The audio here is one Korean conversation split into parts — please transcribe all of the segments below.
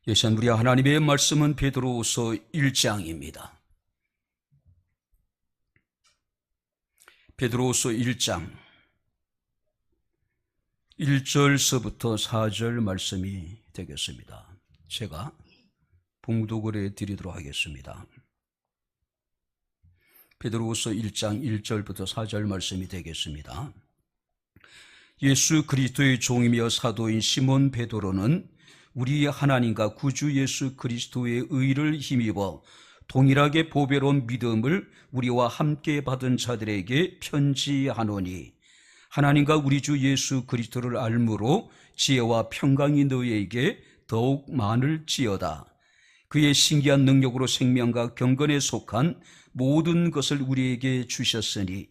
예산 우리 하나님의 말씀은 베드로후서 1장입니다. 베드로후서 1장 1절서부터 4절 말씀이 되겠습니다. 제가 봉독을 해드리도록 하겠습니다. 베드로후서 1장 1절부터 4절 말씀이 되겠습니다. 예수 그리스도의 종이며 사도인 시몬 베드로는 우리 하나님과 구주 예수 그리스도의 의를 힘입어 동일하게 보배로운 믿음을 우리와 함께 받은 자들에게 편지하노니, 하나님과 우리 주 예수 그리스도를 알므로 지혜와 평강이 너희에게 더욱 많을지어다. 그의 신기한 능력으로 생명과 경건에 속한 모든 것을 우리에게 주셨으니,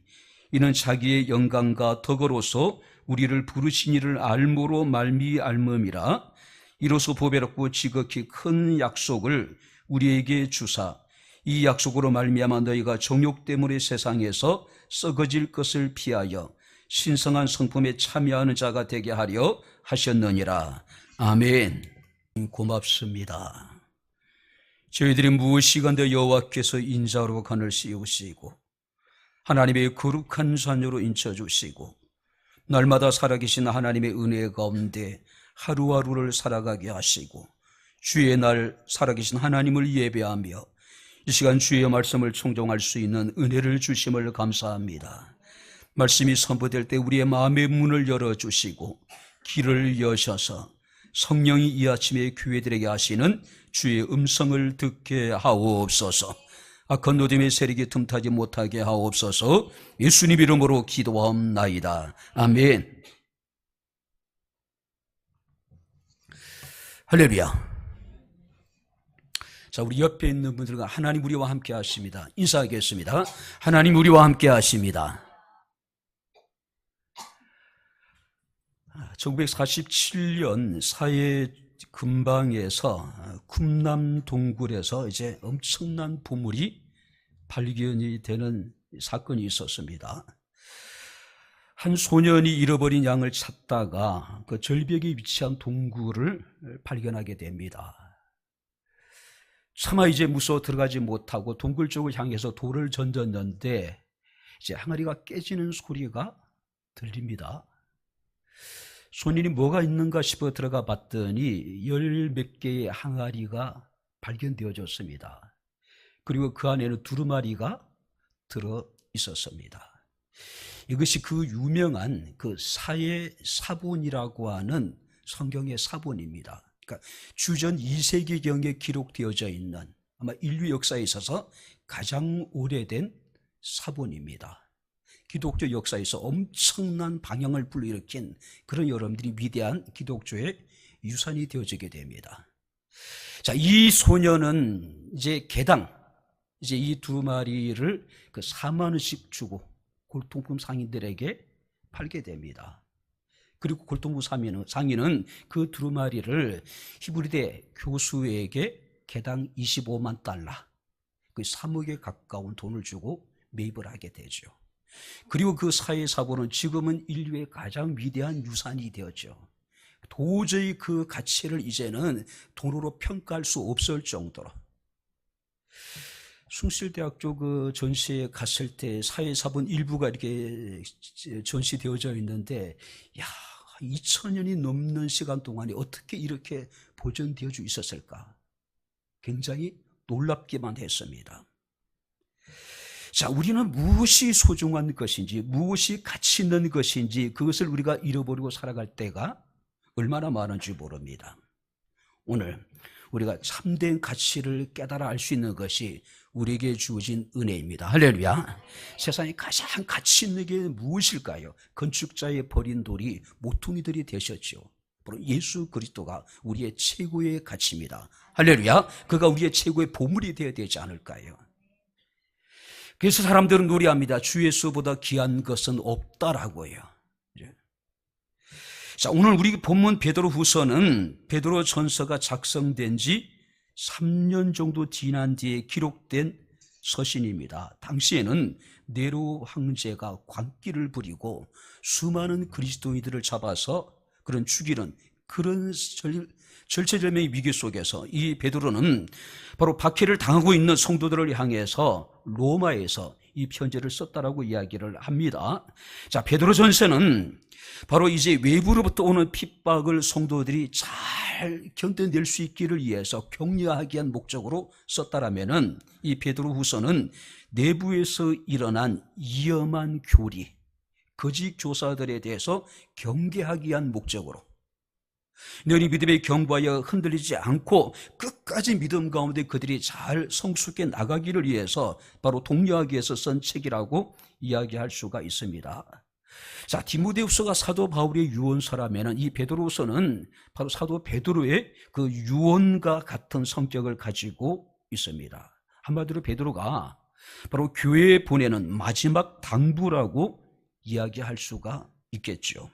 이는 자기의 영광과 덕으로서 우리를 부르신 이를 알므로 말미암음이라. 이로써 보배롭고 지극히 큰 약속을 우리에게 주사, 이 약속으로 말미암아 너희가 정욕 때문에 세상에서 썩어질 것을 피하여 신성한 성품에 참여하는 자가 되게 하려 하셨느니라. 아멘. 고맙습니다. 저희들이 무엇이간데 여호와께서 인자로 간을 씌우시고 하나님의 거룩한 자녀로 인쳐주시고 날마다 살아계신 하나님의 은혜 가운데 하루하루를 살아가게 하시고 주의 날 살아계신 하나님을 예배하며 이 시간 주의 말씀을 청종할 수 있는 은혜를 주심을 감사합니다. 말씀이 선포될 때 우리의 마음의 문을 열어주시고 길을 여셔서 성령이 이 아침에 교회들에게 하시는 주의 음성을 듣게 하옵소서. 악한 노림의 세력이 틈타지 못하게 하옵소서. 예수님 이름으로 기도하옵나이다. 아멘. 할렐루야. 자, 우리 옆에 있는 분들과 하나님 우리와 함께 하십니다. 인사하겠습니다. 하나님 우리와 함께 하십니다. 1947년 사해 근방에서 쿰남 동굴에서 이제 엄청난 보물이 발견이 되는 사건이 있었습니다. 한 소년이 잃어버린 양을 찾다가 그 절벽에 위치한 동굴을 발견하게 됩니다. 차마 이제 무서워 들어가지 못하고 동굴 쪽을 향해서 돌을 던졌는데 이제 항아리가 깨지는 소리가 들립니다. 소년이 뭐가 있는가 싶어 들어가 봤더니 열 몇 개의 항아리가 발견되어졌습니다. 그리고 그 안에는 두루마리가 들어 있었습니다. 이것이 그 유명한 그 사해 사본이라고 하는 성경의 사본입니다. 그러니까 주전 2세기경에 기록되어져 있는 아마 인류 역사에 있어서 가장 오래된 사본입니다. 기독교 역사에서 엄청난 방향을 불러일으킨 그런 여러분들이 위대한 기독교의 유산이 되어지게 됩니다. 자, 이 소년은 이제 개당 이제 이 두 마리를 그 4만 원씩 주고 골동품 상인들에게 팔게 됩니다. 그리고 골동품 상인은 그 두 마리를 히브리대 교수에게 개당 25만 달러, 그 3억에 가까운 돈을 주고 매입을 하게 되죠. 그리고 그 사해 사본은 지금은 인류의 가장 위대한 유산이 되었죠. 도저히 그 가치를 이제는 돈으로 평가할 수 없을 정도로. 숭실대학교 그 전시에 갔을 때 사해 사본 일부가 이렇게 전시되어져 있는데, 야, 2000년이 넘는 시간 동안에 어떻게 이렇게 보존되어 있었을까? 굉장히 놀랍기만 했습니다. 자, 우리는 무엇이 소중한 것인지, 무엇이 가치 있는 것인지 그것을 우리가 잃어버리고 살아갈 때가 얼마나 많은지 모릅니다. 오늘 우리가 참된 가치를 깨달아 알 수 있는 것이 우리에게 주어진 은혜입니다. 할렐루야. 세상에 가장 가치 있는 게 무엇일까요? 건축자의 버린 돌이 모퉁이들이 되셨죠. 바로 예수 그리스도가 우리의 최고의 가치입니다. 할렐루야. 그가 우리의 최고의 보물이 되어야 되지 않을까요? 그래서 사람들은 노래합니다. 주 예수보다 귀한 것은 없다라고요. 자, 오늘 우리 본문 베드로후서는 베드로 전서가 작성된 지 3년 정도 지난 뒤에 기록된 서신입니다. 당시에는 네로 황제가 광기를 부리고 수많은 그리스도인들을 잡아서 그런 죽이는 그런 절체절명의 위기 속에서 이 베드로는 바로 박해를 당하고 있는 성도들을 향해서 로마에서 이 편지를 썼다라고 이야기를 합니다. 자, 베드로 전서는 바로 이제 외부로부터 오는 핍박을 성도들이 잘 견뎌낼 수 있기를 위해서 격려하기 위한 목적으로 썼다라면은 이 베드로 후서는 내부에서 일어난 위험한 교리, 거짓 교사들에 대해서 경계하기 위한 목적으로 너희 믿음에 경고하여 흔들리지 않고 끝까지 믿음 가운데 그들이 잘 성숙해 나가기를 위해서 바로 독려하기 위해서 쓴 책이라고 이야기할 수가 있습니다. 자, 디모데후서가 사도 바울의 유언서라면 이 베드로후서는 바로 사도 베드로의 그 유언과 같은 성격을 가지고 있습니다. 한마디로 베드로가 바로 교회에 보내는 마지막 당부라고 이야기할 수가 있겠죠.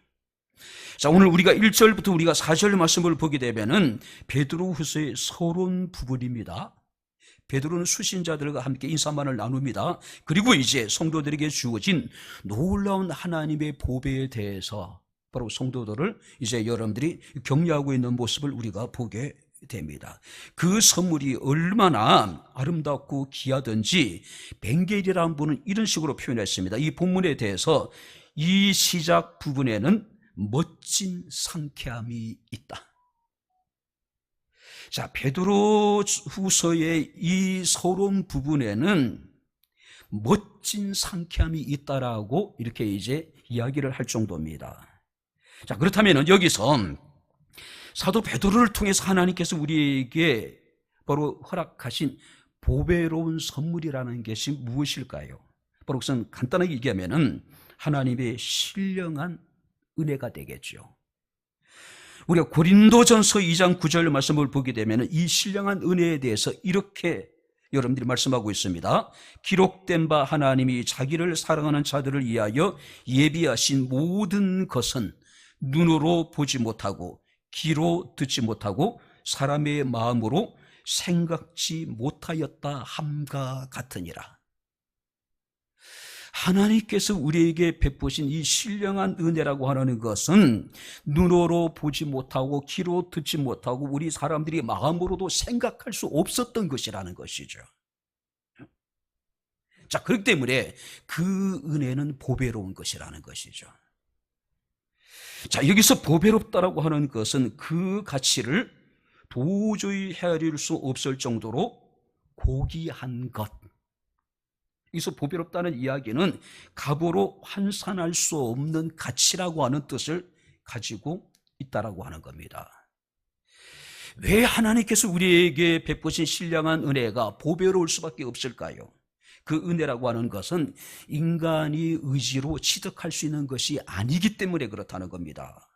자, 오늘 우리가 1절부터 우리가 4절 말씀을 보게 되면은 베드로후서의 서론 부분입니다. 베드로는 수신자들과 함께 인사만을 나눕니다. 그리고 이제 성도들에게 주어진 놀라운 하나님의 보배에 대해서 바로 성도들을 이제 여러분들이 격려하고 있는 모습을 우리가 보게 됩니다. 그 선물이 얼마나 아름답고 귀하든지 벤겔이라는 분은 이런 식으로 표현했습니다. 이 본문에 대해서 이 시작 부분에는 멋진 상쾌함이 있다. 자, 베드로 후서의 이 서론 부분에는 멋진 상쾌함이 있다라고 이렇게 이제 이야기를 할 정도입니다. 자, 그렇다면 여기서 사도 베드로를 통해서 하나님께서 우리에게 바로 허락하신 보배로운 선물이라는 것이 무엇일까요? 바로 그것은 간단하게 얘기하면은 하나님의 신령한 은혜가 되겠죠. 우리가 고린도전서 2장 9절 말씀을 보게 되면 이 신령한 은혜에 대해서 이렇게 여러분들이 말씀하고 있습니다. 기록된 바 하나님이 자기를 사랑하는 자들을 위하여 예비하신 모든 것은 눈으로 보지 못하고 귀로 듣지 못하고 사람의 마음으로 생각지 못하였다 함과 같으니라. 하나님께서 우리에게 베푸신 이 신령한 은혜라고 하는 것은 눈으로 보지 못하고 귀로 듣지 못하고 우리 사람들이 마음으로도 생각할 수 없었던 것이라는 것이죠. 자, 그렇기 때문에 그 은혜는 보배로운 것이라는 것이죠. 자, 여기서 보배롭다라고 하는 것은 그 가치를 도저히 헤아릴 수 없을 정도로 고귀한 것. 여기서 보배롭다는 이야기는 값으로 환산할 수 없는 가치라고 하는 뜻을 가지고 있다라고 하는 겁니다. 왜 하나님께서 우리에게 베푸신 신령한 은혜가 보배로울 수밖에 없을까요? 그 은혜라고 하는 것은 인간이 의지로 취득할 수 있는 것이 아니기 때문에 그렇다는 겁니다.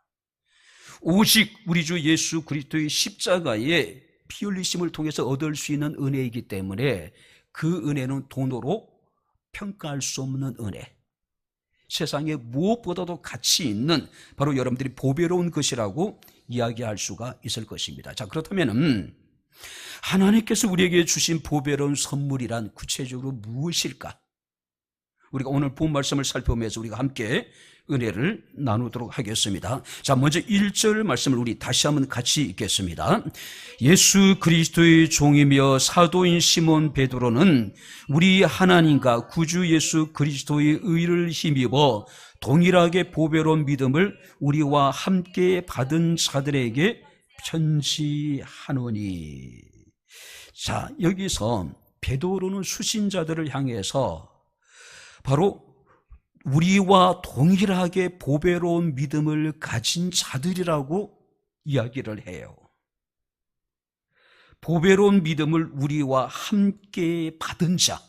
오직 우리 주 예수 그리스도의 십자가의 피 흘리심을 통해서 얻을 수 있는 은혜이기 때문에 그 은혜는 돈으로 평가할 수 없는 은혜, 세상에 무엇보다도 가치 있는 바로 여러분들이 보배로운 것이라고 이야기할 수가 있을 것입니다. 자, 그렇다면 하나님께서 우리에게 주신 보배로운 선물이란 구체적으로 무엇일까? 우리가 오늘 본 말씀을 살펴보면서 우리가 함께 은혜를 나누도록 하겠습니다. 자, 먼저 1절 말씀을 우리 다시 한번 같이 읽겠습니다. 예수 그리스도의 종이며 사도인 시몬 베드로는 우리 하나님과 구주 예수 그리스도의 의를 힘입어 동일하게 보배로운 믿음을 우리와 함께 받은 자들에게 편지하노니. 자, 여기서 베드로는 수신자들을 향해서 바로 우리와 동일하게 보배로운 믿음을 가진 자들이라고 이야기를 해요. 보배로운 믿음을 우리와 함께 받은 자.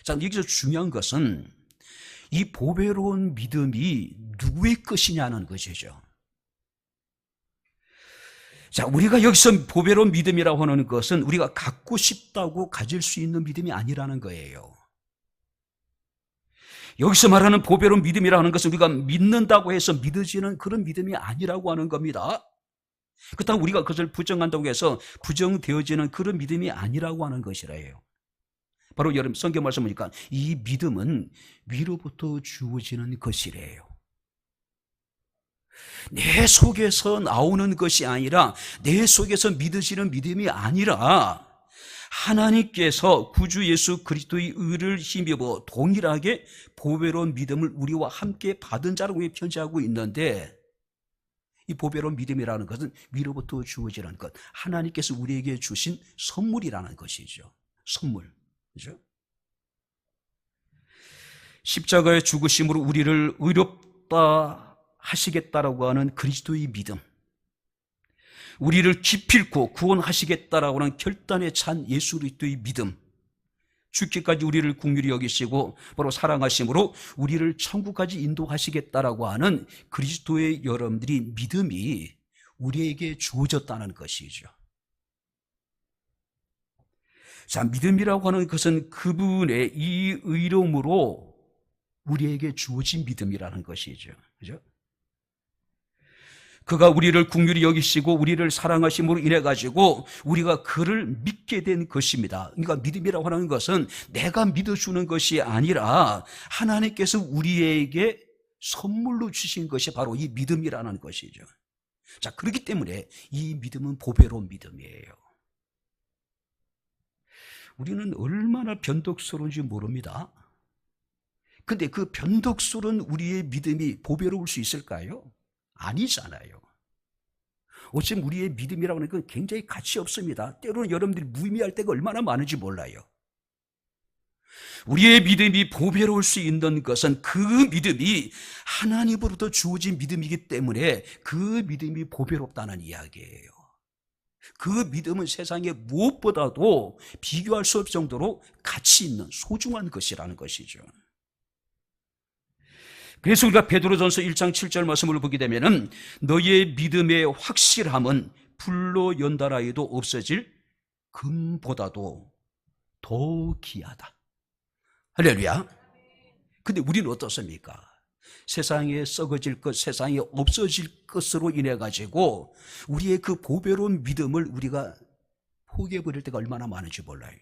자, 여기서 중요한 것은 이 보배로운 믿음이 누구의 것이냐는 것이죠. 자, 우리가 여기서 보배로운 믿음이라고 하는 것은 우리가 갖고 싶다고 가질 수 있는 믿음이 아니라는 거예요. 여기서 말하는 보배로운 믿음이라는 것은 우리가 믿는다고 해서 믿어지는 그런 믿음이 아니라고 하는 겁니다. 그렇다고 우리가 그것을 부정한다고 해서 부정되어지는 그런 믿음이 아니라고 하는 것이라요. 바로 여러분 성경 말씀 보니까 이 믿음은 위로부터 주어지는 것이래요. 내 속에서 나오는 것이 아니라, 내 속에서 믿어지는 믿음이 아니라 하나님께서 구주 예수 그리스도의 의를 힘입어 동일하게 보배로운 믿음을 우리와 함께 받은 자라고 편지하고 있는데, 이 보배로운 믿음이라는 것은 위로부터 주어지는 것, 하나님께서 우리에게 주신 선물이라는 것이죠. 선물. 그죠? 십자가의 죽으심으로 우리를 의롭다 하시겠다라고 하는 그리스도의 믿음, 우리를 기필코 구원하시겠다라고 하는 결단에 찬 예수 그리스도의 믿음, 죽기까지 우리를 긍휼히 여기시고 바로 사랑하심으로 우리를 천국까지 인도하시겠다라고 하는 그리스도의 여러분들이 믿음이 우리에게 주어졌다는 것이죠. 자, 믿음이라고 하는 것은 그분의 이 의로움으로 우리에게 주어진 믿음이라는 것이죠. 그죠? 그가 우리를 긍휼히 여기시고 우리를 사랑하심으로 인해 가지고 우리가 그를 믿게 된 것입니다. 그러니까 믿음이라고 하는 것은 내가 믿어주는 것이 아니라 하나님께서 우리에게 선물로 주신 것이 바로 이 믿음이라는 것이죠. 자, 그렇기 때문에 이 믿음은 보배로운 믿음이에요. 우리는 얼마나 변덕스러운지 모릅니다. 근데 그 변덕스러운 우리의 믿음이 보배로울 수 있을까요? 아니잖아요. 어쩌면 우리의 믿음이라고 하는 건 굉장히 가치 없습니다. 때로는 여러분들이 무의미할 때가 얼마나 많은지 몰라요. 우리의 믿음이 보배로울 수 있는 것은 그 믿음이 하나님으로부터 주어진 믿음이기 때문에 그 믿음이 보배롭다는 이야기예요. 그 믿음은 세상에 무엇보다도 비교할 수 없을 정도로 가치 있는 소중한 것이라는 것이죠. 그래서 우리가 베드로전서 1장 7절 말씀을 보게 되면은 너희의 믿음의 확실함은 불로 연달아에도 없어질 금보다도 더 귀하다. 할렐루야. 근데 우리는 어떻습니까? 세상에 썩어질 것, 세상에 없어질 것으로 인해 가지고 우리의 그 보배로운 믿음을 우리가 포기해버릴 때가 얼마나 많은지 몰라요.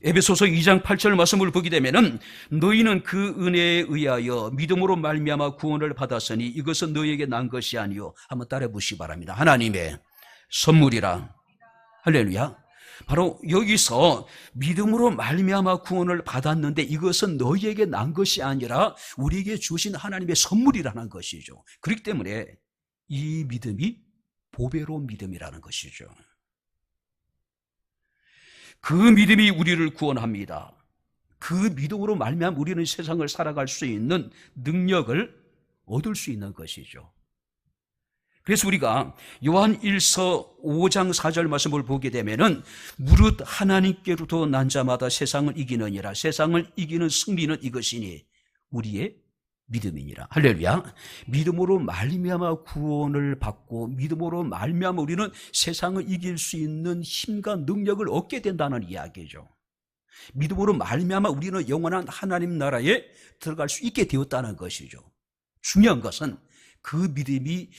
에베소서 2장 8절 말씀을 보게 되면은 너희는 그 은혜에 의하여 믿음으로 말미암아 구원을 받았으니 이것은 너희에게 난 것이 아니요. 한번 따라해 보시기 바랍니다. 하나님의 선물이라. 할렐루야. 바로 여기서 믿음으로 말미암아 구원을 받았는데 이것은 너희에게 난 것이 아니라 우리에게 주신 하나님의 선물이라는 것이죠. 그렇기 때문에 이 믿음이 보배로운 믿음이라는 것이죠. 그 믿음이 우리를 구원합니다. 그 믿음으로 말미암아 우리는 세상을 살아갈 수 있는 능력을 얻을 수 있는 것이죠. 그래서 우리가 요한 1서 5장 4절 말씀을 보게 되면은 무릇 하나님께로부터 난 자마다 세상을 이기느니라. 세상을 이기는 승리는 이것이니 우리의 믿음이니라. 할렐루야. 믿음으로 말미암아 구원을 받고 믿음으로 말미암아 우리는 세상을 이길 수 있는 힘과 능력을 얻게 된다는 이야기죠. 믿음으로 말미암아 우리는 영원한 하나님 나라에 들어갈 수 있게 되었다는 것이죠. 중요한 것은 그 믿음이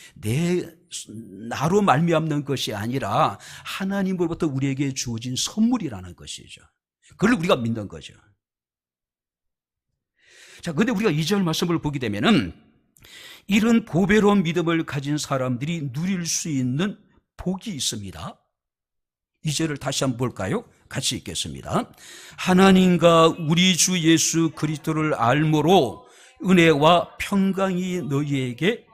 나로 말미암는 것이 아니라 하나님으로부터 우리에게 주어진 선물이라는 것이죠. 그걸 우리가 믿는 거죠. 자, 그런데 우리가 2절 말씀을 보게 되면은 이런 보배로운 믿음을 가진 사람들이 누릴 수 있는 복이 있습니다. 2절을 다시 한번 볼까요? 같이 읽겠습니다. 하나님과 우리 주 예수 그리스도를 알므로 은혜와 평강이 너희에게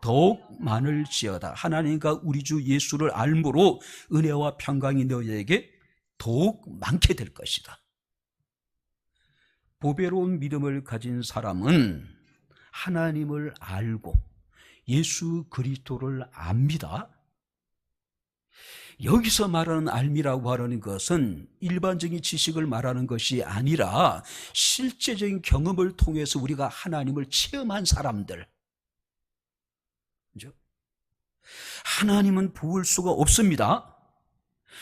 더욱 많을지어다. 하나님과 우리 주 예수를 알므로 은혜와 평강이 너희에게 더욱 많게 될 것이다. 보배로운 믿음을 가진 사람은 하나님을 알고 예수 그리스도를 압니다. 여기서 말하는 알미라고 하는 것은 일반적인 지식을 말하는 것이 아니라 실제적인 경험을 통해서 우리가 하나님을 체험한 사람들. 그죠? 하나님은 볼 수가 없습니다.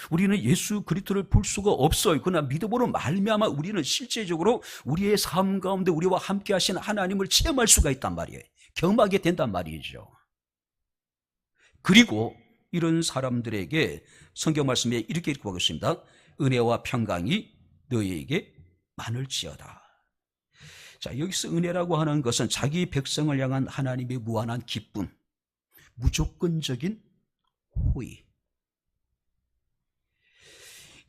우리는 예수 그리스도를 볼 수가 없어요. 그러나 믿음으로 말미암아 우리는 실제적으로 우리의 삶 가운데 우리와 함께 하신 하나님을 체험할 수가 있단 말이에요. 경험하게 된단 말이죠. 그리고 이런 사람들에게 성경 말씀에 이렇게 읽고 가겠습니다. 은혜와 평강이 너희에게 많을지어다. 자, 여기서 은혜라고 하는 것은 자기 백성을 향한 하나님의 무한한 기쁨, 무조건적인 호의.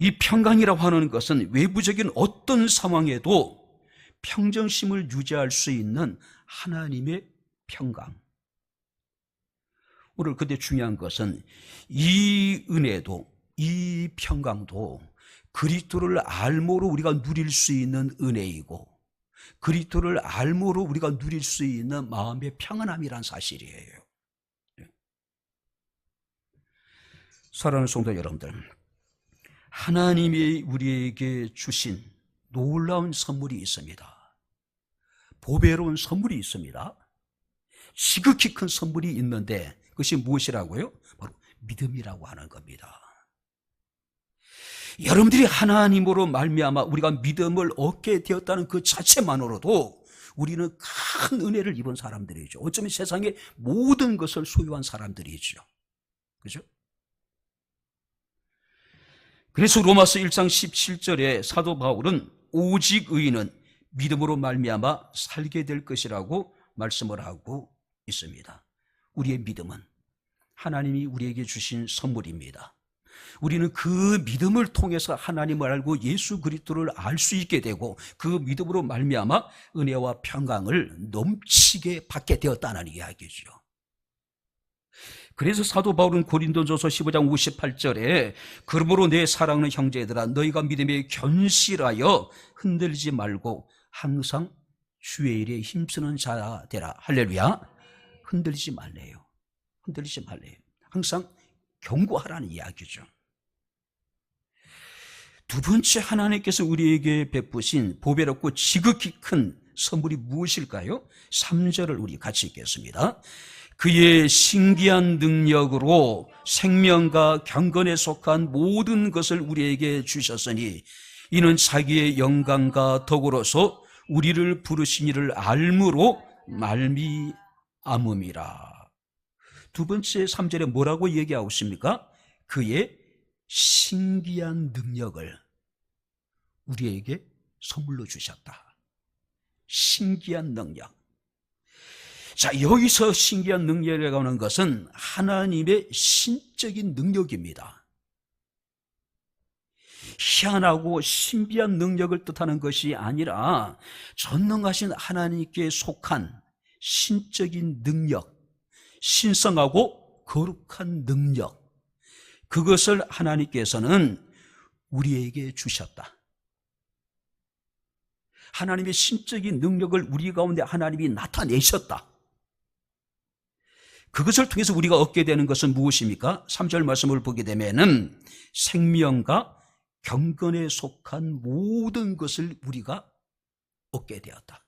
이 평강이라고 하는 것은 외부적인 어떤 상황에도 평정심을 유지할 수 있는 하나님의 평강. 오늘 근데 중요한 것은 이 은혜도, 이 평강도 그리스도를 알므로 우리가 누릴 수 있는 은혜이고, 그리스도를 알므로 우리가 누릴 수 있는 마음의 평안함이란 사실이에요. 사랑하는 성도 여러분들, 하나님이 우리에게 주신 놀라운 선물이 있습니다. 보배로운 선물이 있습니다. 지극히 큰 선물이 있는데 그것이 무엇이라고요? 바로 믿음이라고 하는 겁니다. 여러분들이 하나님으로 말미암아 우리가 믿음을 얻게 되었다는 그 자체만으로도 우리는 큰 은혜를 입은 사람들이죠. 어쩌면 세상의 모든 것을 소유한 사람들이죠. 그죠? 그래서 로마서 1장 17절에 사도 바울은 오직 의인은 믿음으로 말미암아 살게 될 것이라고 말씀을 하고 있습니다. 우리의 믿음은 하나님이 우리에게 주신 선물입니다. 우리는 그 믿음을 통해서 하나님을 알고 예수 그리스도를 알 수 있게 되고 그 믿음으로 말미암아 은혜와 평강을 넘치게 받게 되었다는 이야기죠. 그래서 사도 바울은 고린도전서 15장 58절에 그러므로 내 사랑하는 형제들아 너희가 믿음에 견실하여 흔들리지 말고 항상 주의 일에 힘쓰는 자 되라. 할렐루야. 흔들리지 말래요. 흔들리지 말래요. 항상 경고하라는 이야기죠. 두 번째, 하나님께서 우리에게 베푸신 보배롭고 지극히 큰 선물이 무엇일까요? 3절을 우리 같이 읽겠습니다. 그의 신기한 능력으로 생명과 경건에 속한 모든 것을 우리에게 주셨으니 이는 자기의 영광과 덕으로서 우리를 부르신 이를 알므로 말미암음이라. 두 번째 3절에 뭐라고 얘기하고 있습니까? 그의 신기한 능력을 우리에게 선물로 주셨다. 신기한 능력. 자, 여기서 신기한 능력이라고 하는 것은 하나님의 신적인 능력입니다. 희한하고 신비한 능력을 뜻하는 것이 아니라 전능하신 하나님께 속한 신적인 능력, 신성하고 거룩한 능력, 그것을 하나님께서는 우리에게 주셨다. 하나님의 신적인 능력을 우리 가운데 하나님이 나타내셨다. 그것을 통해서 우리가 얻게 되는 것은 무엇입니까? 3절 말씀을 보게 되면은 생명과 경건에 속한 모든 것을 우리가 얻게 되었다.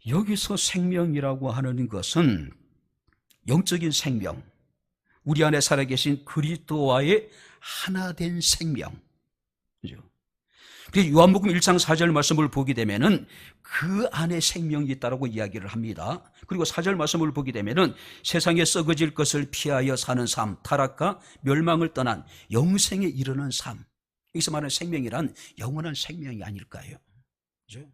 여기서 생명이라고 하는 것은 영적인 생명, 우리 안에 살아계신 그리스도와의 하나된 생명. 그죠? 그래서 요한복음 1장 4절 말씀을 보게 되면은 그 안에 생명이 있다라고 이야기를 합니다. 그리고 4절 말씀을 보게 되면은 세상에 썩어질 것을 피하여 사는 삶, 타락과 멸망을 떠난 영생에 이르는 삶. 여기서 말하는 생명이란 영원한 생명이 아닐까요? 그죠?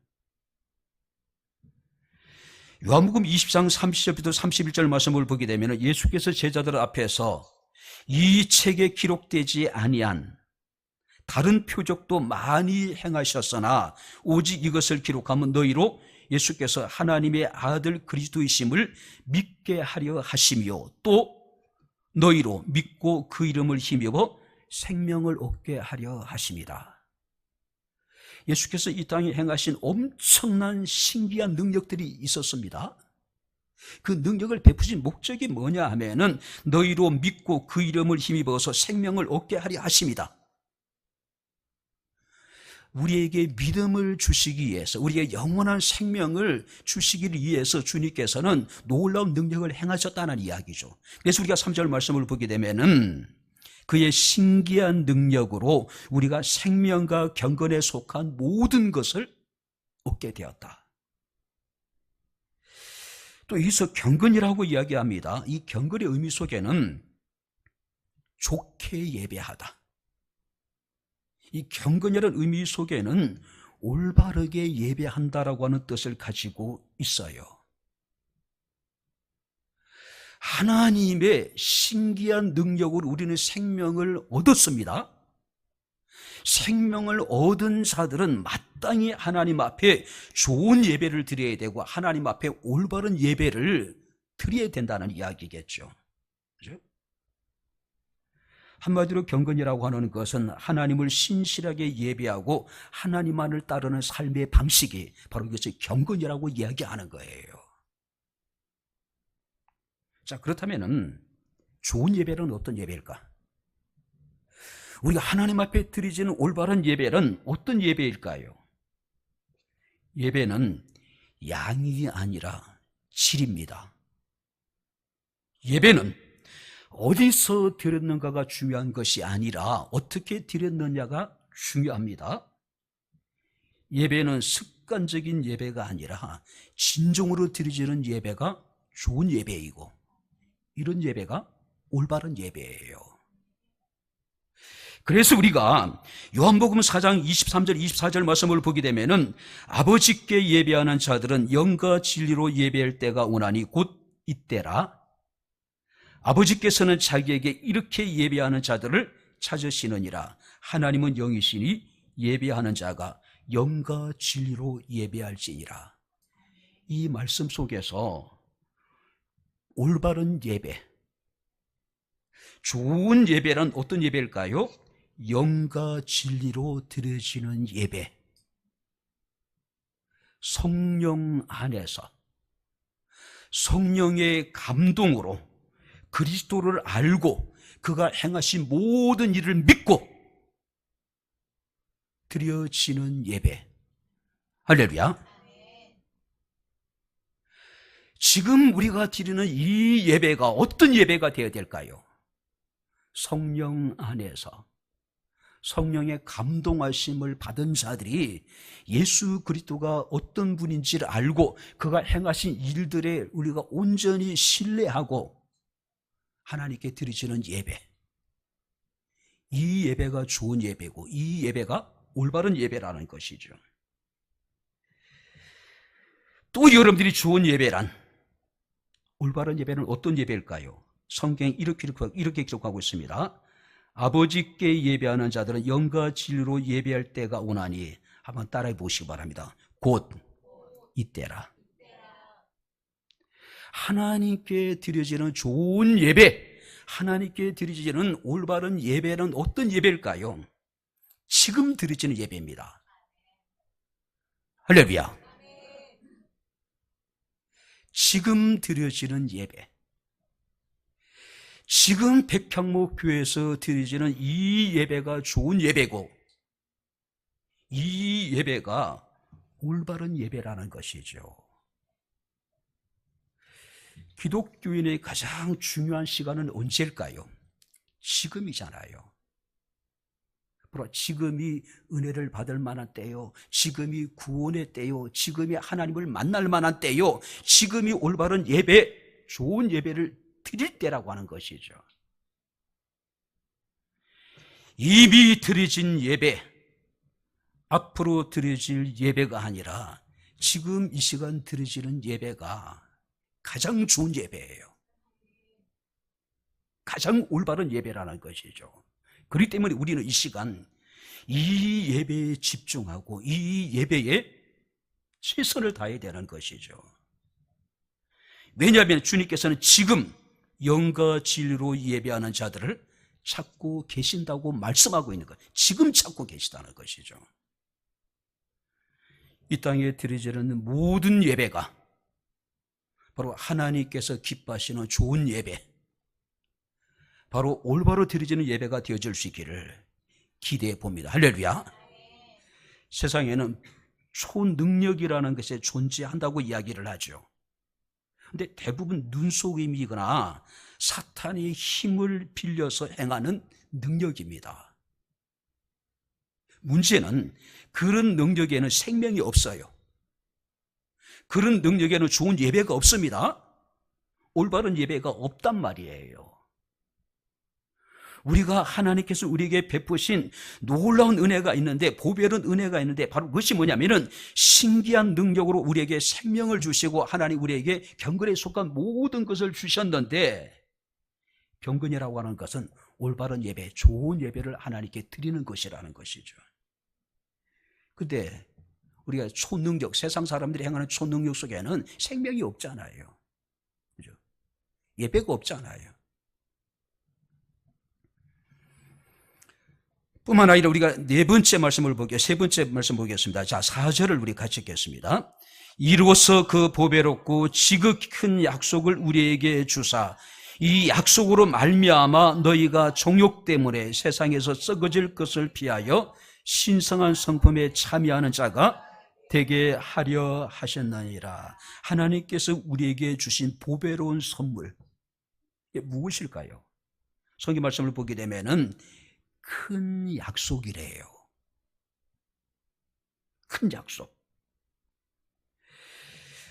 요한복음 20장 30절부터 31절 말씀을 보게 되면 예수께서 제자들 앞에서 이 책에 기록되지 아니한 다른 표적도 많이 행하셨으나 오직 이것을 기록하면 너희로 예수께서 하나님의 아들 그리스도이심을 믿게 하려 하시며 또 너희로 믿고 그 이름을 힘입어 생명을 얻게 하려 하십니다. 예수께서 이 땅에 행하신 엄청난 신기한 능력들이 있었습니다. 그 능력을 베푸신 목적이 뭐냐 하면은 너희로 믿고 그 이름을 힘입어서 생명을 얻게 하려 하십니다. 우리에게 믿음을 주시기 위해서, 우리에게 영원한 생명을 주시기 위해서 주님께서는 놀라운 능력을 행하셨다는 이야기죠. 그래서 우리가 3절 말씀을 보게 되면은 그의 신기한 능력으로 우리가 생명과 경건에 속한 모든 것을 얻게 되었다. 또 여기서 경건이라고 이야기합니다. 이 경건의 의미 속에는 좋게 예배하다. 이 경건이라는 의미 속에는 올바르게 예배한다라고 하는 뜻을 가지고 있어요. 하나님의 신기한 능력으로 우리는 생명을 얻었습니다. 생명을 얻은 자들은 마땅히 하나님 앞에 좋은 예배를 드려야 되고 하나님 앞에 올바른 예배를 드려야 된다는 이야기겠죠. 그렇죠? 한마디로 경건이라고 하는 것은 하나님을 신실하게 예배하고 하나님만을 따르는 삶의 방식이 바로 이것을 경건이라고 이야기하는 거예요. 자, 그렇다면 좋은 예배는 어떤 예배일까? 우리가 하나님 앞에 드리지는 올바른 예배는 어떤 예배일까요? 예배는 양이 아니라 질입니다. 예배는 어디서 드렸는가가 중요한 것이 아니라 어떻게 드렸느냐가 중요합니다. 예배는 습관적인 예배가 아니라 진정으로 드려지는 예배가 좋은 예배이고 이런 예배가 올바른 예배예요. 그래서 우리가 요한복음 4장 23절 24절 말씀을 보게 되면은 아버지께 예배하는 자들은 영과 진리로 예배할 때가 오나니 곧 이때라. 아버지께서는 자기에게 이렇게 예배하는 자들을 찾으시느니라. 하나님은 영이시니 예배하는 자가 영과 진리로 예배할지니라. 이 말씀 속에서 올바른 예배, 좋은 예배란 어떤 예배일까요? 영과 진리로 드려지는 예배, 성령 안에서 성령의 감동으로 그리스도를 알고 그가 행하신 모든 일을 믿고 드려지는 예배. 할렐루야. 지금 우리가 드리는 이 예배가 어떤 예배가 되어야 될까요? 성령 안에서 성령의 감동하심을 받은 자들이 예수 그리스도가 어떤 분인지를 알고 그가 행하신 일들에 우리가 온전히 신뢰하고 하나님께 드리지는 예배, 이 예배가 좋은 예배고 이 예배가 올바른 예배라는 것이죠. 또 여러분들이 좋은 예배란, 올바른 예배는 어떤 예배일까요? 성경에 이렇게 기록하고 있습니다. 아버지께 예배하는 자들은 영과 진리로 예배할 때가 오나니, 한번 따라해 보시기 바랍니다. 곧 이때라. 하나님께 드려지는 좋은 예배, 하나님께 드려지는 올바른 예배는 어떤 예배일까요? 지금 드려지는 예배입니다. 할렐루야. 지금 드려지는 예배, 지금 백향목 교회에서 드려지는 이 예배가 좋은 예배고 이 예배가 올바른 예배라는 것이죠. 기독교인의 가장 중요한 시간은 언제일까요? 지금이잖아요. 바로 지금이 은혜를 받을 만한 때요, 지금이 구원의 때요, 지금이 하나님을 만날 만한 때요, 지금이 올바른 예배, 좋은 예배를 드릴 때라고 하는 것이죠. 이미 드려진 예배, 앞으로 드려질 예배가 아니라 지금 이 시간 드려지는 예배가 가장 좋은 예배예요. 가장 올바른 예배라는 것이죠. 그렇기 때문에 우리는 이 시간 이 예배에 집중하고 이 예배에 최선을 다해야 되는 것이죠. 왜냐하면 주님께서는 지금 영과 진리로 예배하는 자들을 찾고 계신다고 말씀하고 있는 거예요. 지금 찾고 계시다는 것이죠. 이 땅에 드려지는 모든 예배가 바로 하나님께서 기뻐하시는 좋은 예배, 바로 올바로 드려지는 예배가 되어질 수 있기를 기대해 봅니다. 할렐루야. 세상에는 초능력이라는 것이 존재한다고 이야기를 하죠. 그런데 대부분 눈속임이거나 사탄의 힘을 빌려서 행하는 능력입니다. 문제는 그런 능력에는 생명이 없어요. 그런 능력에는 좋은 예배가 없습니다. 올바른 예배가 없단 말이에요. 우리가 하나님께서 우리에게 베푸신 놀라운 은혜가 있는데, 보배로운 은혜가 있는데, 바로 그것이 뭐냐면은 신기한 능력으로 우리에게 생명을 주시고 하나님 우리에게 경건에 속한 모든 것을 주셨는데, 경건이라고 하는 것은 올바른 예배, 좋은 예배를 하나님께 드리는 것이라는 것이죠. 근데 우리가 초능력, 세상 사람들이 행하는 초능력 속에는 생명이 없잖아요. 그죠? 예배가 없잖아요. 뿐만 아니라 우리가 세 번째 말씀 보겠습니다. 자, 4절을 우리 같이 읽겠습니다. 이로써 그 보배롭고 지극히 큰 약속을 우리에게 주사 이 약속으로 말미암아 너희가 정욕 때문에 세상에서 썩어질 것을 피하여 신성한 성품에 참여하는 자가 되게 하려 하셨나니라. 하나님께서 우리에게 주신 보배로운 선물, 이게 무엇일까요? 성경 말씀을 보게 되면은 큰 약속이래요. 큰 약속.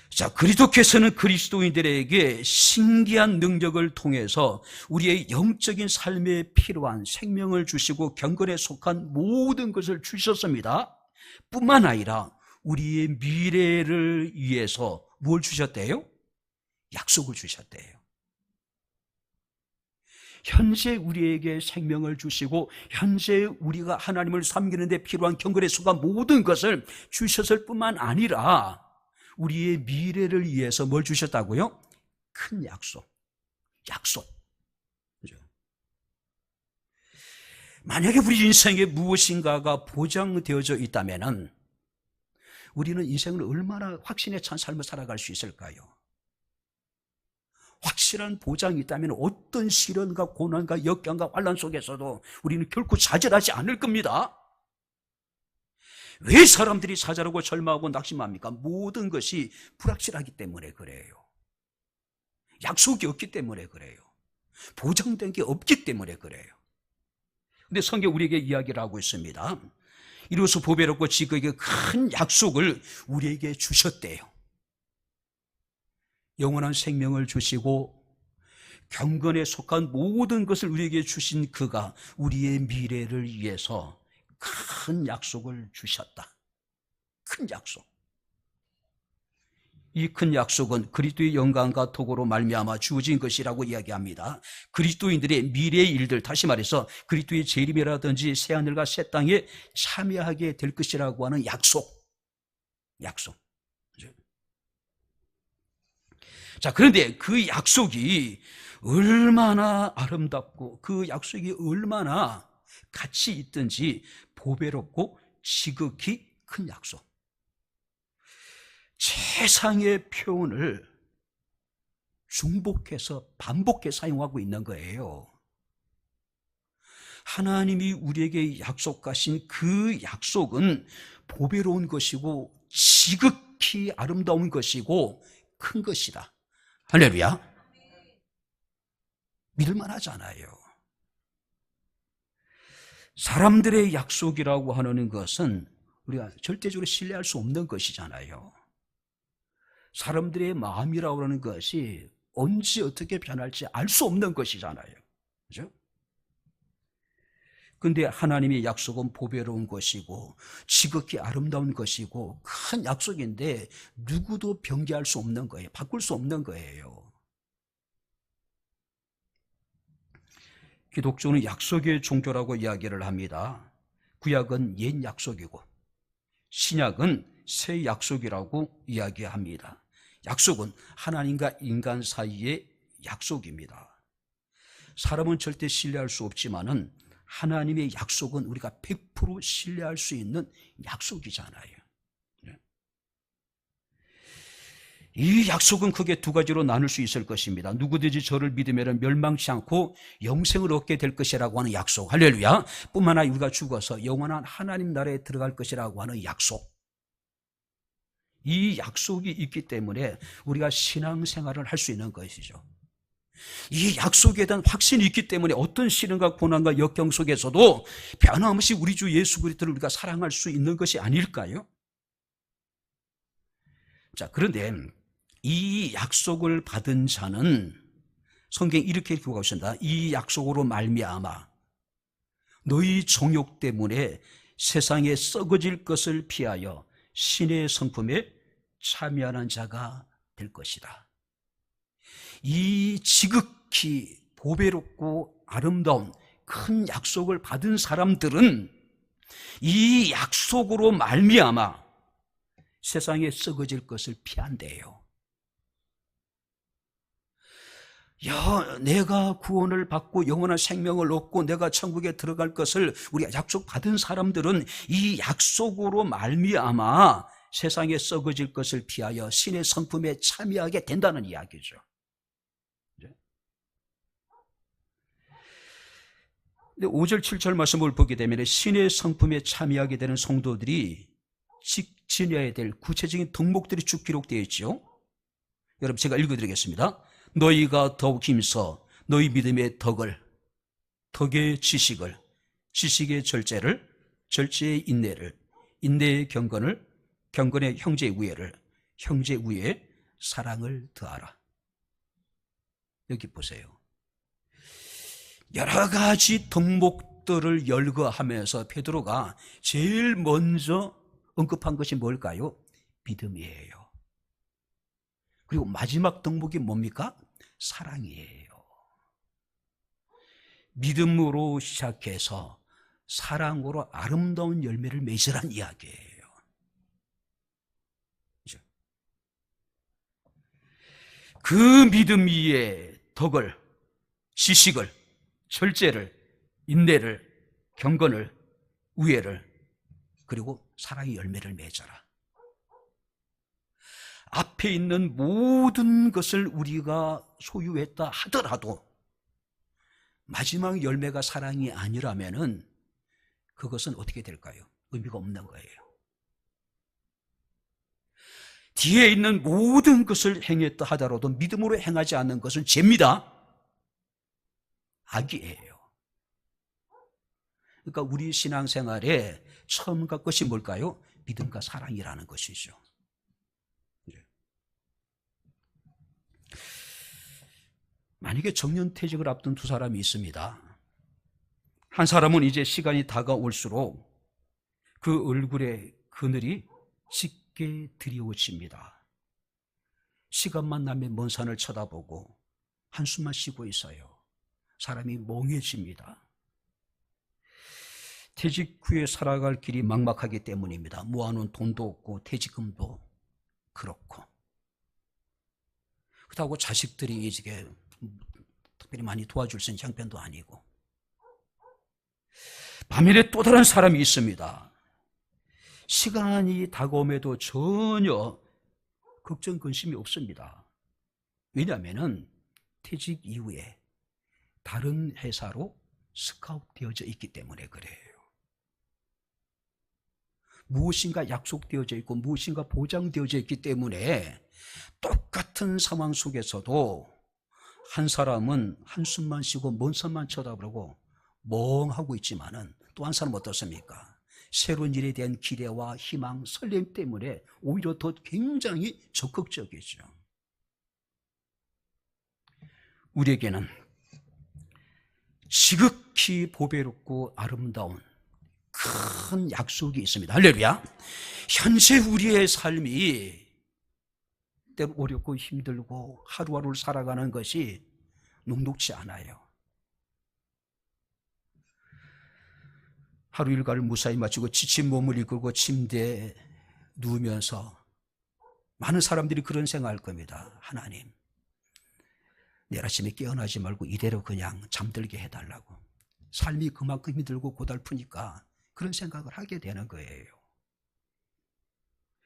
자, 그리스도께서는 그리스도인들에게 신기한 능력을 통해서 우리의 영적인 삶에 필요한 생명을 주시고 경건에 속한 모든 것을 주셨습니다. 뿐만 아니라 우리의 미래를 위해서 뭘 주셨대요? 약속을 주셨대요. 현재 우리에게 생명을 주시고 현재 우리가 하나님을 섬기는 데 필요한 경건에 속한 모든 것을 주셨을 뿐만 아니라 우리의 미래를 위해서 뭘 주셨다고요? 큰 약속. 약속. 그죠? 만약에 우리 인생에 무엇인가가 보장되어져 있다면은 우리는 인생을 얼마나 확신에 찬 삶을 살아갈 수 있을까요? 확실한 보장이 있다면 어떤 시련과 고난과 역경과 환난 속에서도 우리는 결코 좌절하지 않을 겁니다. 왜 사람들이 좌절하고 절망하고 낙심합니까? 모든 것이 불확실하기 때문에 그래요. 약속이 없기 때문에 그래요. 보장된 게 없기 때문에 그래요. 근데 성경 우리에게 이야기를 하고 있습니다. 이로써 보배롭고 지극히 큰 약속을 우리에게 주셨대요. 영원한 생명을 주시고 경건에 속한 모든 것을 우리에게 주신 그가 우리의 미래를 위해서 큰 약속을 주셨다. 큰 약속. 이 큰 약속은 그리스도의 영광과 도구로 말미암아 주어진 것이라고 이야기합니다. 그리스도인들의 미래의 일들, 다시 말해서 그리스도의 재림이라든지 새하늘과 새 땅에 참여하게 될 것이라고 하는 약속. 약속. 자, 그런데 그 약속이 얼마나 아름답고 그 약속이 얼마나 가치 있든지 보배롭고 지극히 큰 약속. 최상의 표현을 중복해서 반복해 사용하고 있는 거예요. 하나님이 우리에게 약속하신 그 약속은 보배로운 것이고 지극히 아름다운 것이고 큰 것이다. 할렐루야. 믿을만 하잖아요. 사람들의 약속이라고 하는 것은 우리가 절대적으로 신뢰할 수 없는 것이잖아요. 사람들의 마음이라고 하는 것이 언제 어떻게 변할지 알 수 없는 것이잖아요. 그죠? 근데 하나님의 약속은 보배로운 것이고 지극히 아름다운 것이고 큰 약속인데 누구도 변개할 수 없는 거예요. 바꿀 수 없는 거예요. 기독교는 약속의 종교라고 이야기를 합니다. 구약은 옛 약속이고 신약은 새 약속이라고 이야기합니다. 약속은 하나님과 인간 사이의 약속입니다. 사람은 절대 신뢰할 수 없지만은 하나님의 약속은 우리가 100% 신뢰할 수 있는 약속이잖아요. 이 약속은 크게 두 가지로 나눌 수 있을 것입니다. 누구든지 저를 믿으면 멸망치 않고 영생을 얻게 될 것이라고 하는 약속. 할렐루야. 뿐만 아니라 우리가 죽어서 영원한 하나님 나라에 들어갈 것이라고 하는 약속. 이 약속이 있기 때문에 우리가 신앙생활을 할 수 있는 것이죠. 이 약속에 대한 확신이 있기 때문에 어떤 시련과 고난과 역경 속에서도 변함없이 우리 주 예수 그리스도를 우리가 사랑할 수 있는 것이 아닐까요? 자, 그런데 이 약속을 받은 자는 성경이 이렇게 기록하고 있습니다. 이 약속으로 말미암아, 너희 정욕 때문에 세상에 썩어질 것을 피하여 신의 성품에 참여하는 자가 될 것이다. 이 지극히 보배롭고 아름다운 큰 약속을 받은 사람들은 이 약속으로 말미암아 세상에 썩어질 것을 피한대요. 내가 구원을 받고 영원한 생명을 얻고 내가 천국에 들어갈 것을 우리가 약속받은 사람들은 이 약속으로 말미암아 세상에 썩어질 것을 피하여 신의 성품에 참여하게 된다는 이야기죠. 근데 5절 7절 말씀을 보게 되면 신의 성품에 참여하게 되는 성도들이 지녀야 될 구체적인 덕목들이 쭉 기록되어 있죠. 여러분 제가 읽어드리겠습니다. 너희가 더욱 힘써 너희 믿음의 덕의 지식을, 지식의 절제를, 절제의 인내를, 인내의 경건을, 경건의 형제의 우애를, 형제의 우애에 사랑을 더하라. 여기 보세요. 여러 가지 덕목들을 열거하면서 베드로가 제일 먼저 언급한 것이 뭘까요? 믿음이에요. 그리고 마지막 덕목이 뭡니까? 사랑이에요. 믿음으로 시작해서 사랑으로 아름다운 열매를 맺으란 이야기예요. 그 믿음 위에 덕을, 지식을, 절제를, 인내를, 경건을, 우애를, 그리고 사랑의 열매를 맺어라. 앞에 있는 모든 것을 우리가 소유했다 하더라도 마지막 열매가 사랑이 아니라면은 그것은 어떻게 될까요? 의미가 없는 거예요. 뒤에 있는 모든 것을 행했다 하더라도 믿음으로 행하지 않는 것은 죄입니다. 악이에요. 그러니까 우리 신앙생활에 처음 갈 것이 뭘까요? 믿음과 사랑이라는 것이죠. 만약에 정년퇴직을 앞둔 두 사람이 있습니다. 한 사람은 이제 시간이 다가올수록 그 얼굴에 그늘이 짙게 드리워집니다. 시간만 나면 먼 산을 쳐다보고 한숨만 쉬고 있어요. 사람이 멍해집니다. 퇴직 후에 살아갈 길이 막막하기 때문입니다. 모아놓은 돈도 없고 퇴직금도 그렇고. 그렇다고 자식들이 이제 특별히 많이 도와줄 수 있는 형편도 아니고. 반면에 또 다른 사람이 있습니다. 시간이 다가옴에도 전혀 걱정 근심이 없습니다. 왜냐하면 퇴직 이후에 다른 회사로 스카웃되어져 있기 때문에 그래요. 무엇인가 약속되어져 있고 무엇인가 보장되어져 있기 때문에 똑같은 상황 속에서도 한 사람은 한숨만 쉬고 먼 산만 쳐다보고 멍하고 있지만은 또 한 사람은 어떻습니까? 새로운 일에 대한 기대와 희망, 설렘 때문에 오히려 더 굉장히 적극적이죠. 우리에게는 지극히 보배롭고 아름다운 큰 약속이 있습니다. 할렐루야. 현재 우리의 삶이 때로 어렵고 힘들고 하루하루를 살아가는 것이 녹록지 않아요. 하루 일과를 무사히 마치고 지친 몸을 이끌고 침대에 누우면서 많은 사람들이 그런 생각할 겁니다. 하나님, 내일 아침에 깨어나지 말고 이대로 그냥 잠들게 해달라고. 삶이 그만큼 힘들고 고달프니까 그런 생각을 하게 되는 거예요.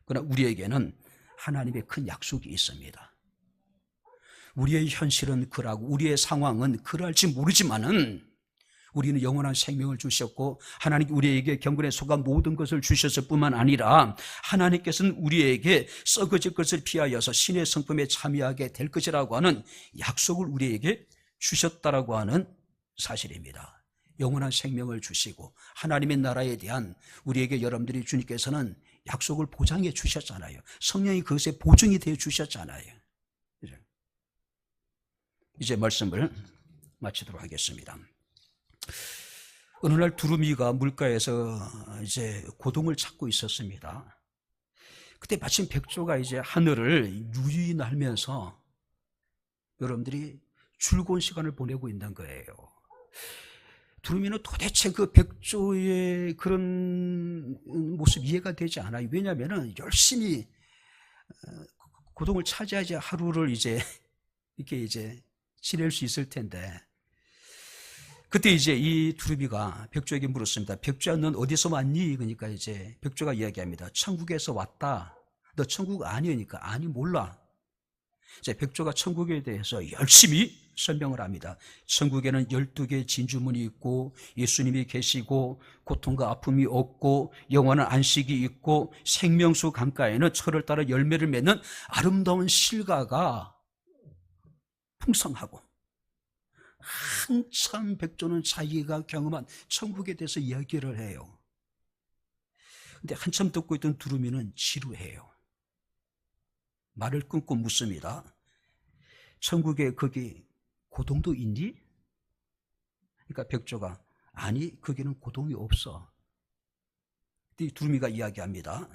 그러나 우리에게는 하나님의 큰 약속이 있습니다. 우리의 현실은 그러하고 우리의 상황은 그럴지 모르지만은 우리는 영원한 생명을 주셨고 하나님 우리에게 경건에 속한 모든 것을 주셨을 뿐만 아니라 하나님께서는 우리에게 썩어질 것을 피하여서 신의 성품에 참여하게 될 것이라고 하는 약속을 우리에게 주셨다라고 하는 사실입니다. 영원한 생명을 주시고 하나님의 나라에 대한 우리에게 여러분들이 주님께서는 약속을 보장해 주셨잖아요. 성령이 그것에 보증이 되어 주셨잖아요. 이제 말씀을 마치도록 하겠습니다. 어느 날 두루미가 물가에서 이제 고동을 찾고 있었습니다. 그때 마침 백조가 이제 하늘을 유유히 날면서 여러분들이 즐거운 시간을 보내고 있는 거예요. 두루미는 도대체 그 백조의 그런 모습 이해가 되지 않아요. 왜냐하면 열심히 고동을 차지하지 하루를 이제 이렇게 이제 지낼 수 있을 텐데, 그때 이제 이 두루미가 백조에게 물었습니다. 백조야, 넌 어디서 왔니? 그러니까 이제 백조가 이야기합니다. 천국에서 왔다. 너 천국 아니니까 아니 몰라. 이제 백조가 천국에 대해서 열심히 설명을 합니다. 천국에는 12개의 진주문이 있고 예수님이 계시고 고통과 아픔이 없고 영원한 안식이 있고 생명수 강가에는 철을 따라 열매를 맺는 아름다운 실과가 풍성하고, 한참 백조는 자기가 경험한 천국에 대해서 이야기를 해요. 근데 한참 듣고 있던 두루미는 지루해요. 말을 끊고 묻습니다. 천국에 거기 고동도 있니? 그러니까 백조가 아니, 거기는 고동이 없어. 두루미가 이야기합니다.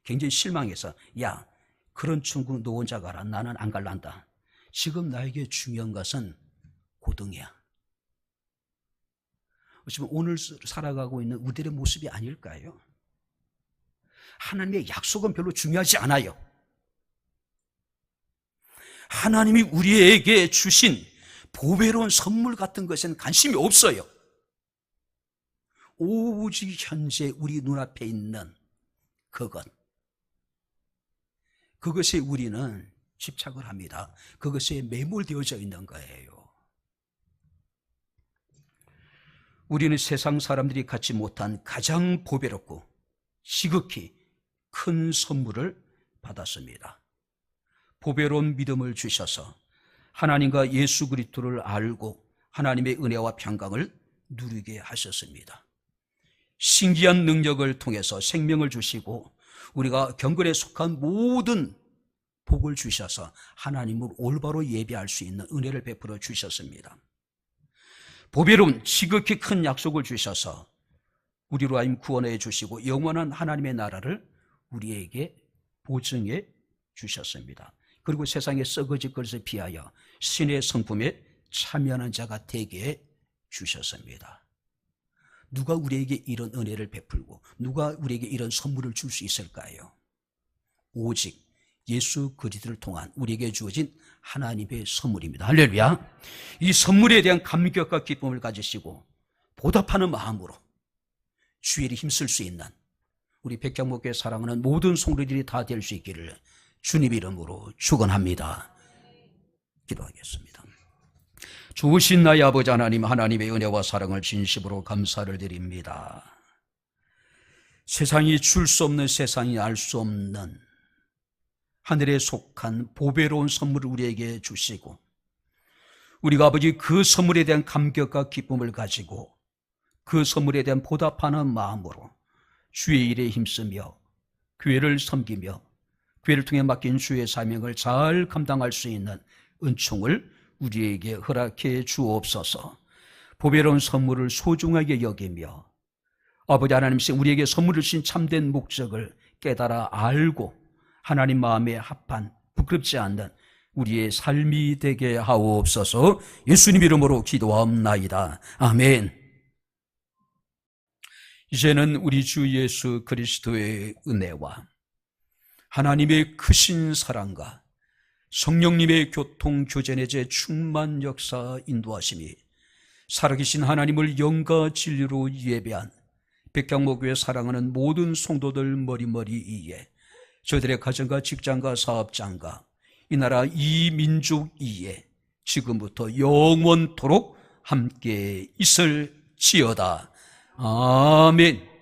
굉장히 실망해서, 야, 그런 천국 너 혼자 가라. 나는 안 갈란다. 지금 나에게 중요한 것은 고등이야. 지금 오늘 살아가고 있는 우리들의 모습이 아닐까요? 하나님의 약속은 별로 중요하지 않아요. 하나님이 우리에게 주신 보배로운 선물 같은 것에는 관심이 없어요. 오직 현재 우리 눈앞에 있는 그것에 우리는 집착을 합니다. 그것에 매몰되어져 있는 거예요. 우리는 세상 사람들이 갖지 못한 가장 보배롭고 지극히 큰 선물을 받았습니다. 보배로운 믿음을 주셔서 하나님과 예수 그리스도를 알고 하나님의 은혜와 평강을 누리게 하셨습니다. 신기한 능력을 통해서 생명을 주시고 우리가 경건에 속한 모든 복을 주셔서 하나님을 올바로 예배할 수 있는 은혜를 베풀어 주셨습니다. 보배로운 지극히 큰 약속을 주셔서 우리로 하여금 구원해 주시고 영원한 하나님의 나라를 우리에게 보증해 주셨습니다. 그리고 세상에 썩어질 것을 피하여 신의 성품에 참여하는 자가 되게 해 주셨습니다. 누가 우리에게 이런 은혜를 베풀고 누가 우리에게 이런 선물을 줄 수 있을까요? 오직 예수 그리스도를 통한 우리에게 주어진 하나님의 선물입니다. 할렐루야. 이 선물에 대한 감격과 기쁨을 가지시고 보답하는 마음으로 주의 일에 힘쓸 수 있는 우리 백향목교회 사랑하는 모든 성도들이 다 될 수 있기를 주님 이름으로 축원합니다. 기도하겠습니다. 좋으신 나의 아버지 하나님, 하나님의 은혜와 사랑을 진심으로 감사를 드립니다. 세상이 줄 수 없는, 세상이 알 수 없는 하늘에 속한 보배로운 선물을 우리에게 주시고 우리가 아버지 그 선물에 대한 감격과 기쁨을 가지고 그 선물에 대한 보답하는 마음으로 주의 일에 힘쓰며 교회를 섬기며 교회를 통해 맡긴 주의 사명을 잘 감당할 수 있는 은총을 우리에게 허락해 주옵소서. 보배로운 선물을 소중하게 여기며 아버지 하나님께서 우리에게 선물을 주신 참된 목적을 깨달아 알고 하나님 마음에 합한 부끄럽지 않는 우리의 삶이 되게 하옵소서. 예수님 이름으로 기도하옵나이다. 아멘. 이제는 우리 주 예수 그리스도의 은혜와 하나님의 크신 사랑과 성령님의 교통 교제의 제 충만 역사 인도하심이 살아계신 하나님을 영과 진리로 예배한 백향목교회 사랑하는 모든 성도들 머리머리 위에 저희들의 가정과 직장과 사업장과 이 나라 이 민족 위에 지금부터 영원토록 함께 있을지어다. 아멘.